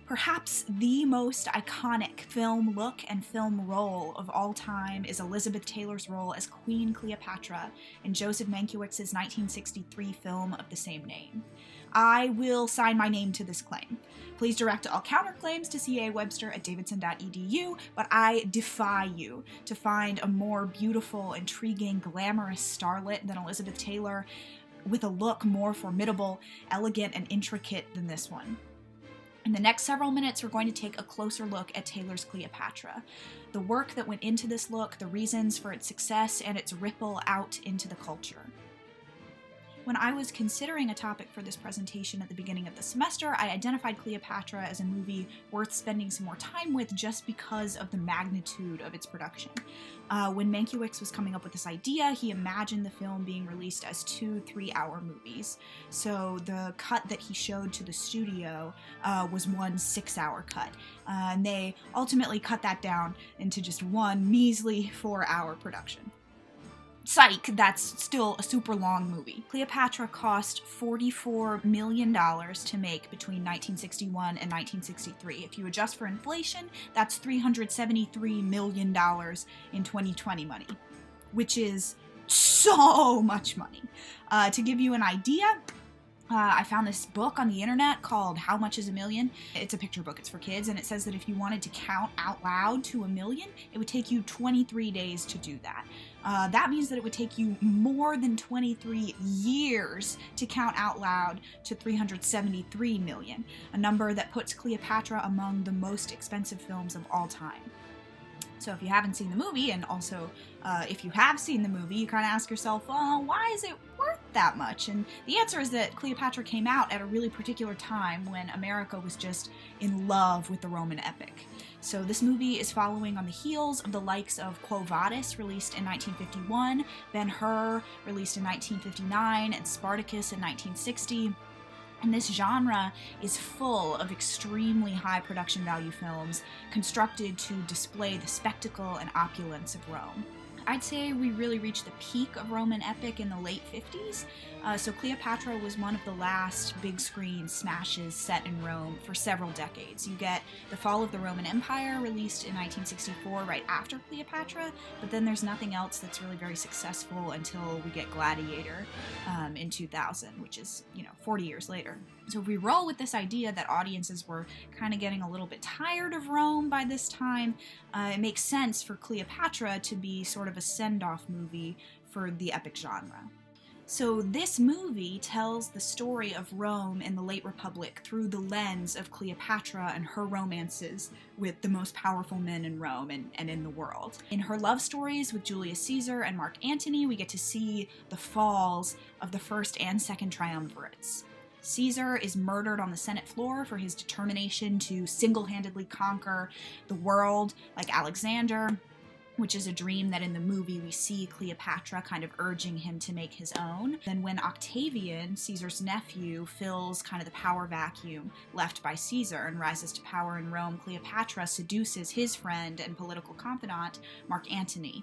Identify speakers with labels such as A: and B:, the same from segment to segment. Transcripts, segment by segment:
A: Perhaps the most iconic film look and film role of all time is Elizabeth Taylor's role as Queen Cleopatra in Joseph Mankiewicz's 1963 film of the same name. I will sign my name to this claim. Please direct all counterclaims to cawebster@davidson.edu, but I defy you to find a more beautiful, intriguing, glamorous starlet than Elizabeth Taylor, with a look more formidable, elegant, and intricate than this one. In the next several minutes, we're going to take a closer look at Taylor's Cleopatra, the work that went into this look, the reasons for its success, and its ripple out into the culture. When I was considering a topic for this presentation at the beginning of the semester, I identified Cleopatra as a movie worth spending some more time with just because of the magnitude of its production. When Mankiewicz was coming up with this idea, he imagined the film being released as 2 3-hour movies. So the cut that he showed to the studio was one 6-hour cut. And they ultimately cut that down into just one measly 4-hour production. Psych, that's still a super long movie. Cleopatra cost $44 million to make between 1961 and 1963. If you adjust for inflation, that's $373 million in 2020 money, which is so much money. To give you an idea, I found this book on the internet called How Much is a Million? It's a picture book, it's for kids, and it says that if you wanted to count out loud to 1,000,000, it would take you 23 days to do that. That means that it would take you more than 23 years to count out loud to 373 million, a number that puts Cleopatra among the most expensive films of all time. So if you haven't seen the movie, and also if you have seen the movie, you kind of ask yourself, well, why is it worth that much? And the answer is that Cleopatra came out at a really particular time when America was just in love with the Roman epic. So this movie is following on the heels of the likes of Quo Vadis, released in 1951, Ben-Hur, released in 1959, and Spartacus in 1960. And this genre is full of extremely high production value films constructed to display the spectacle and opulence of Rome. I'd say we really reached the peak of Roman epic in the late 50s, so Cleopatra was one of the last big screen smashes set in Rome for several decades. You get The Fall of the Roman Empire, released in 1964 right after Cleopatra, but then there's nothing else that's really very successful until we get Gladiator in 2000, which is, 40 years later. So if we roll with this idea that audiences were kind of getting a little bit tired of Rome by this time, it makes sense for Cleopatra to be sort of a send-off movie for the epic genre. So this movie tells the story of Rome in the late Republic through the lens of Cleopatra and her romances with the most powerful men in Rome and in the world. In her love stories with Julius Caesar and Mark Antony, we get to see the falls of the first and second triumvirates. Caesar is murdered on the Senate floor for his determination to single-handedly conquer the world like Alexander, which is a dream that in the movie we see Cleopatra kind of urging him to make his own. Then when Octavian, Caesar's nephew, fills kind of the power vacuum left by Caesar and rises to power in Rome, Cleopatra seduces his friend and political confidant, Mark Antony.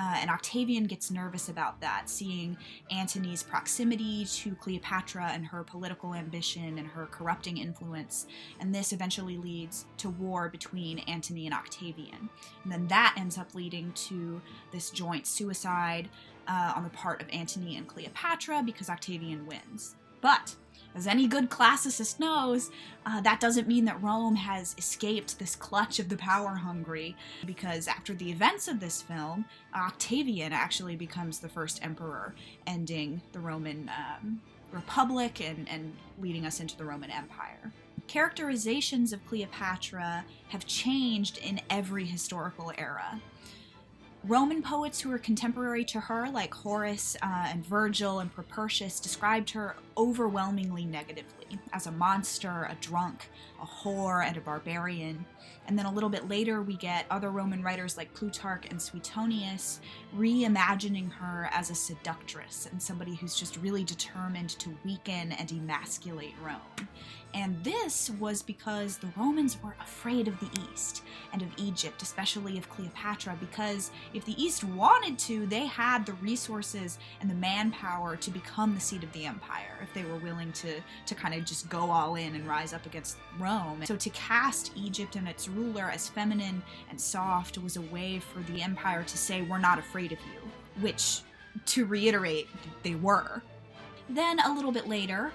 A: And Octavian gets nervous about that, seeing Antony's proximity to Cleopatra and her political ambition and her corrupting influence. And this eventually leads to war between Antony and Octavian. And then that ends up leading to this joint suicide on the part of Antony and Cleopatra because Octavian wins. But as any good classicist knows, that doesn't mean that Rome has escaped this clutch of the power-hungry, because after the events of this film, Octavian actually becomes the first emperor, ending the Roman Republic and leading us into the Roman Empire. Characterizations of Cleopatra have changed in every historical era. Roman poets who were contemporary to her, like Horace and Virgil and Propertius, described her overwhelmingly negatively, as a monster, a drunk, a whore, and a barbarian. And then a little bit later we get other Roman writers like Plutarch and Suetonius reimagining her as a seductress and somebody who's just really determined to weaken and emasculate Rome. And this was because the Romans were afraid of the East and of Egypt, especially of Cleopatra, because if the East wanted to, they had the resources and the manpower to become the seat of the empire. If if they were willing to kind of just go all in and rise up against Rome. So to cast Egypt and its ruler as feminine and soft was a way for the empire to say, we're not afraid of you, which, to reiterate, they were. Then a little bit later,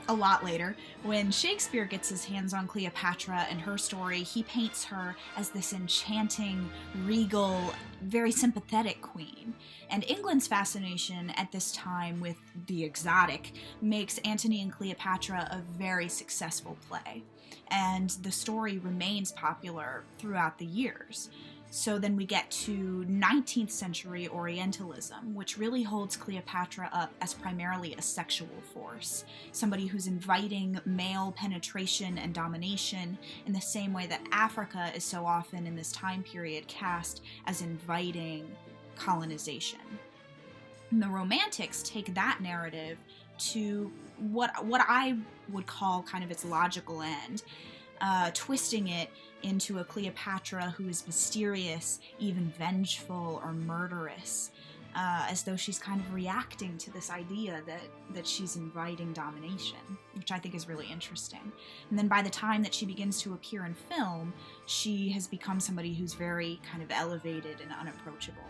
A: a lot later, when Shakespeare gets his hands on Cleopatra and her story, he paints her as this enchanting, regal, very sympathetic queen. And England's fascination at this time with the exotic makes Antony and Cleopatra a very successful play. And the story remains popular throughout the years. So then we get to 19th century Orientalism, which really holds Cleopatra up as primarily a sexual force, somebody who's inviting male penetration and domination in the same way that Africa is so often in this time period cast as inviting colonization. And the Romantics take that narrative to what I would call kind of its logical end, twisting it into a Cleopatra who is mysterious, even vengeful or murderous, as though she's kind of reacting to this idea that she's inviting domination, which I think is really interesting. And then by the time that she begins to appear in film, she has become somebody who's very kind of elevated and unapproachable.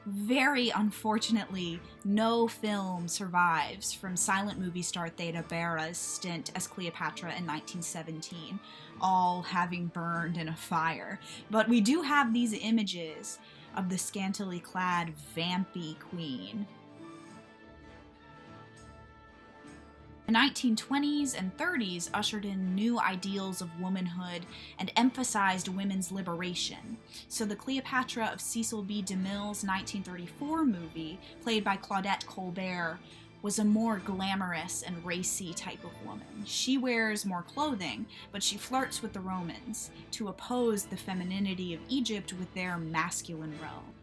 A: Very unfortunately, no film survives from silent movie star Theda Bara's stint as Cleopatra in 1917, all having burned in a fire. But we do have these images of the scantily clad, vampy queen. The 1920s and 30s ushered in new ideals of womanhood and emphasized women's liberation. So the Cleopatra of Cecil B. DeMille's 1934 movie, played by Claudette Colbert, was a more glamorous and racy type of woman. She wears more clothing, but she flirts with the Romans to oppose the femininity of Egypt with their masculine Rome.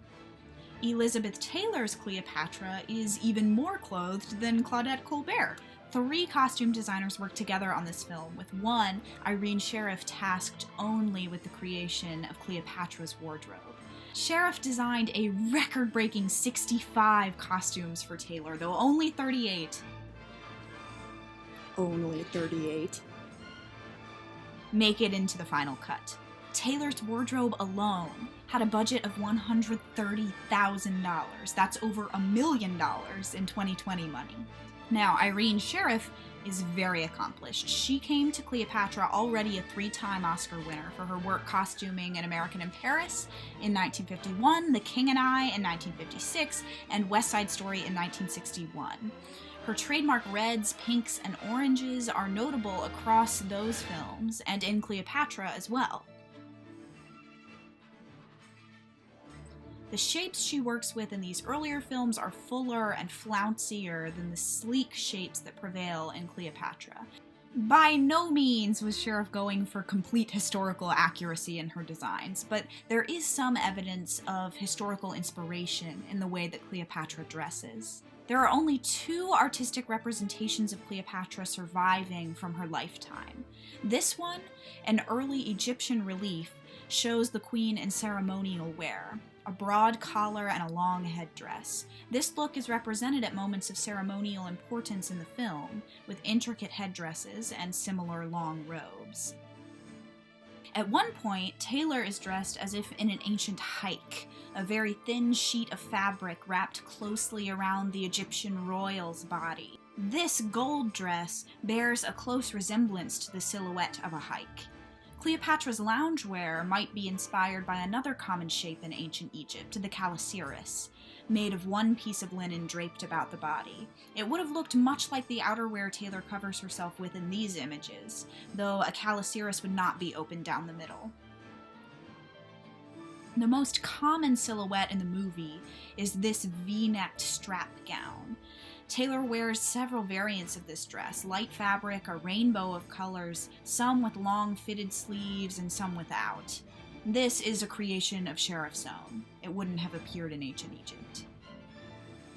A: Elizabeth Taylor's Cleopatra is even more clothed than Claudette Colbert. 3 costume designers worked together on this film, with one, Irene Sheriff, tasked only with the creation of Cleopatra's wardrobe. Sheriff designed a record-breaking 65 costumes for Taylor, though only 38.
B: Only 38.
A: Make it into the final cut. Taylor's wardrobe alone had a budget of $130,000. That's over $1 million in 2020 money. Now, Irene Sheriff is very accomplished. She came to Cleopatra already a 3-time Oscar winner for her work costuming An American in Paris in 1951, The King and I in 1956, and West Side Story in 1961. Her trademark reds, pinks, and oranges are notable across those films and in Cleopatra as well. The shapes she works with in these earlier films are fuller and flouncier than the sleek shapes that prevail in Cleopatra. By no means was Sheriff going for complete historical accuracy in her designs, but there is some evidence of historical inspiration in the way that Cleopatra dresses. There are only 2 artistic representations of Cleopatra surviving from her lifetime. This one, an early Egyptian relief, shows the queen in ceremonial wear, a broad collar and a long headdress. This look is represented at moments of ceremonial importance in the film, with intricate headdresses and similar long robes. At one point, Taylor is dressed as if in an ancient haik, a very thin sheet of fabric wrapped closely around the Egyptian royal's body. This gold dress bears a close resemblance to the silhouette of a haik. Cleopatra's loungewear might be inspired by another common shape in ancient Egypt, the calasiris, made of one piece of linen draped about the body. It would have looked much like the outerwear Taylor covers herself with in these images, though a calasiris would not be open down the middle. The most common silhouette in the movie is this V-necked strap gown. Taylor wears several variants of this dress, light fabric, a rainbow of colors, some with long fitted sleeves and some without. This is a creation of Sheriff's own. It wouldn't have appeared in ancient Egypt.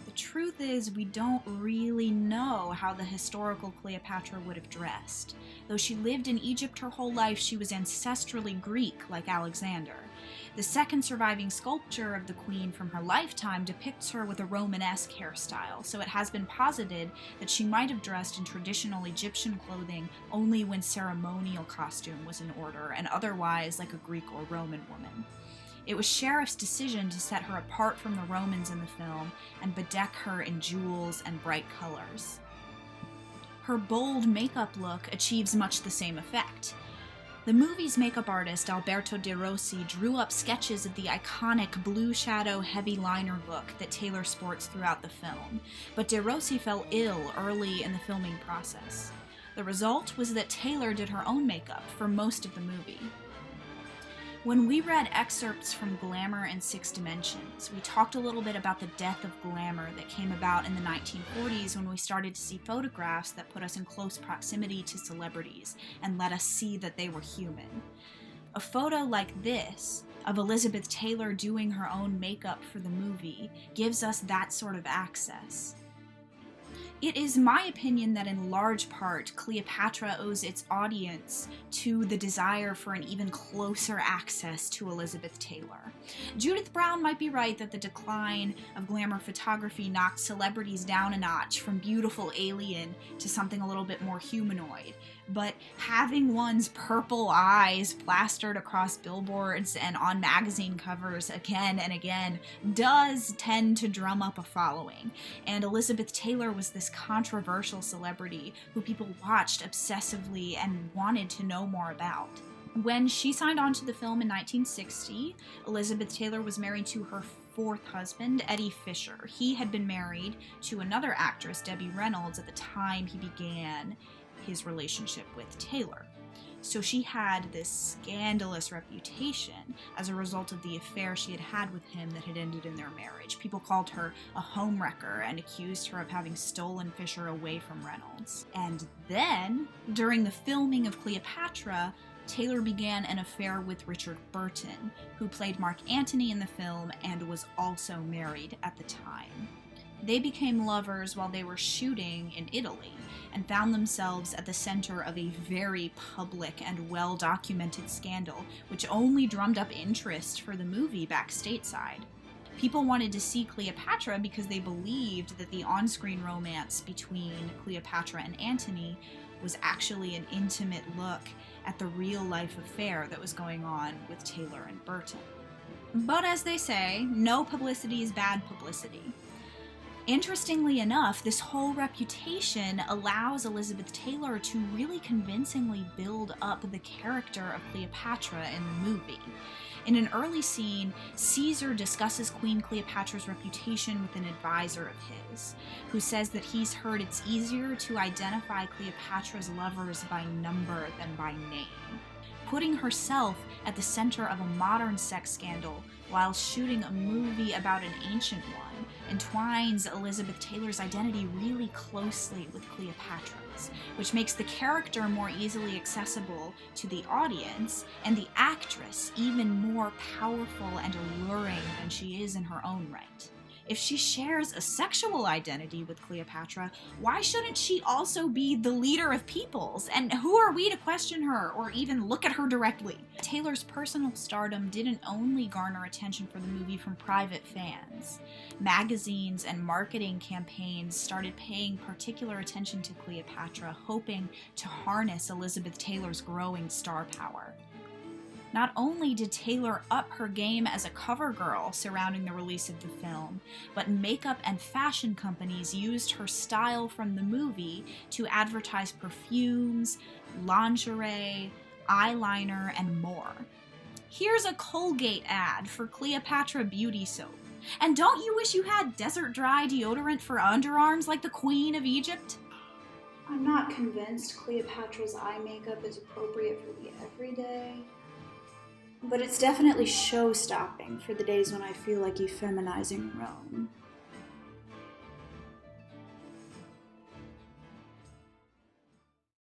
A: The truth is, we don't really know how the historical Cleopatra would have dressed. Though she lived in Egypt her whole life, she was ancestrally Greek, like Alexander. The second surviving sculpture of the queen from her lifetime depicts her with a Romanesque hairstyle, so it has been posited that she might have dressed in traditional Egyptian clothing only when ceremonial costume was in order, and otherwise like a Greek or Roman woman. It was Sheriff's decision to set her apart from the Romans in the film and bedeck her in jewels and bright colors. Her bold makeup look achieves much the same effect. The movie's makeup artist Alberto De Rossi drew up sketches of the iconic blue shadow heavy liner look that Taylor sports throughout the film, but De Rossi fell ill early in the filming process. The result was that Taylor did her own makeup for most of the movie. When we read excerpts from Glamour in Six Dimensions, we talked a little bit about the death of glamour that came about in the 1940s when we started to see photographs that put us in close proximity to celebrities and let us see that they were human. A photo like this, of Elizabeth Taylor doing her own makeup for the movie, gives us that sort of access. It is my opinion that in large part, Cleopatra owes its audience to the desire for an even closer access to Elizabeth Taylor. Judith Brown might be right that the decline of glamour photography knocked celebrities down a notch from beautiful alien to something a little bit more humanoid, but having one's purple eyes plastered across billboards and on magazine covers again and again does tend to drum up a following, and Elizabeth Taylor was this controversial celebrity who people watched obsessively and wanted to know more about. When she signed on to the film in 1960, Elizabeth Taylor was married to her fourth husband, Eddie Fisher. He had been married to another actress, Debbie Reynolds, at the time he began his relationship with Taylor. So she had this scandalous reputation as a result of the affair she had had with him that had ended in their marriage. People called her a homewrecker and accused her of having stolen Fisher away from Reynolds. And then, during the filming of Cleopatra, Taylor began an affair with Richard Burton, who played Mark Antony in the film and was also married at the time. They became lovers while they were shooting in Italy and found themselves at the center of a very public and well-documented scandal, which only drummed up interest for the movie back stateside. People wanted to see Cleopatra because they believed that the on-screen romance between Cleopatra and Antony was actually an intimate look at the real-life affair that was going on with Taylor and Burton. But as they say, no publicity is bad publicity. Interestingly enough, this whole reputation allows Elizabeth Taylor to really convincingly build up the character of Cleopatra in the movie. In an early scene, Caesar discusses Queen Cleopatra's reputation with an advisor of his, who says that he's heard it's easier to identify Cleopatra's lovers by number than by name. Putting herself at the center of a modern sex scandal while shooting a movie about an ancient one entwines Elizabeth Taylor's identity really closely with Cleopatra's, which makes the character more easily accessible to the audience and the actress even more powerful and alluring than she is in her own right. If she shares a sexual identity with Cleopatra, why shouldn't she also be the leader of peoples? And who are we to question her or even look at her directly? Taylor's personal stardom didn't only garner attention for the movie from private fans. Magazines and marketing campaigns started paying particular attention to Cleopatra, hoping to harness Elizabeth Taylor's growing star power. Not only did Taylor up her game as a cover girl surrounding the release of the film, but makeup and fashion companies used her style from the movie to advertise perfumes, lingerie, eyeliner, and more. Here's a Colgate ad for Cleopatra Beauty Soap. And don't you wish you had desert dry deodorant for underarms like the Queen of Egypt?
B: I'm not convinced Cleopatra's eye makeup is appropriate for the everyday. But it's definitely show-stopping for the days when I feel like effeminizing Rome.